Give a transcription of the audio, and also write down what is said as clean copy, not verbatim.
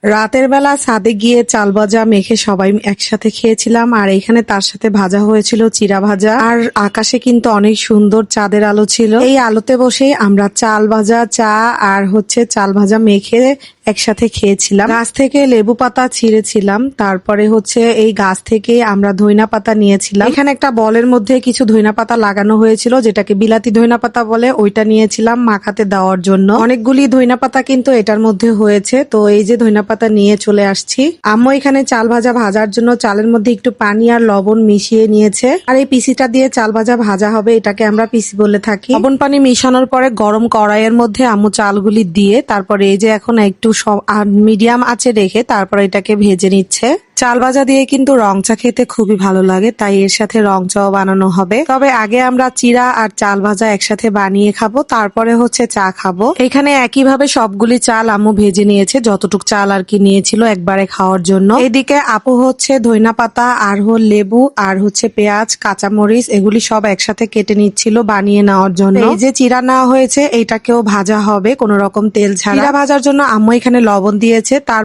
রাতের বেলা ছাদে গিয়ে চাল ভাজা মেখে সবাই একসাথে খেয়েছিলাম, আর এখানে তার সাথে ভাজা হয়েছিল চিড়া ভাজা। আর আকাশে কিন্তু অনেক সুন্দর চাঁদের আলো ছিল। এই আলোতে বসে আমরা চাল ভাজা, চা আর চাল ভাজা মেখে একসাথে খেয়েছিলাম। গাছ থেকে লেবু পাতা ছিঁড়েছিলাম, তারপরে এই গাছ থেকে আমরা ধইনা পাতা নিয়েছিলাম। এখানে একটা বলের মধ্যে কিছু ধইনা পাতা লাগানো হয়েছিল, যেটাকে বিলাতি ধইনা পাতা বলে, ওইটা নিয়েছিলাম মাখাতে দেওয়ার জন্য। অনেকগুলি ধইনা পাতা কিন্তু এটার মধ্যে হয়েছে। তো এই যে ধইনা পাতা নিয়ে চলে আসছি। আম্মু এখানে চাল ভাজা ভাজার জন্য চালের মধ্যে একটু পানি আর লবণ মিশিয়ে নিয়েছে। আর এই পিসিটা দিয়ে চাল ভাজা ভাজা হবে, এটাকে আমরা পিসি বলে থাকি। লবণ পানি মিশানোর পরে গরম কড়াইয়ের মধ্যে আম্মু চালগুলি দিয়ে তারপরে এই যে এখন একটু মিডিয়াম আঁচে রেখে তারপর এটাকে ভেজে নিচ্ছে। চাল ভাজা দিয়ে কিন্তু রং চা খেতে খুবই ভালো লাগে, তাই এর সাথে রং চাও বানানো হবে। তবে আগে আমরা চিড়া আর চাল ভাজা একসাথে বানিয়ে খাবো, তারপরে চা খাবো। এখানে একইভাবে সবগুলি চাল আম্মু ভেজে নিয়েছে, যতটুক চাল আর কি নিয়েছিল একবারে খাওয়ার জন্য। এদিকে আপু ধইনা পাতা আর লেবু আর পেঁয়াজ, কাঁচামরিচ এগুলি সব একসাথে কেটে নিচ্ছিল বানিয়ে নেওয়ার জন্য। এই যে চিড়া নেওয়া হয়েছে, এইটাকেও ভাজা হবে কোন রকম তেল ছাড়া। চিড়া ভাজার জন্য আম্মু এখানে লবণ দিয়েছে। তার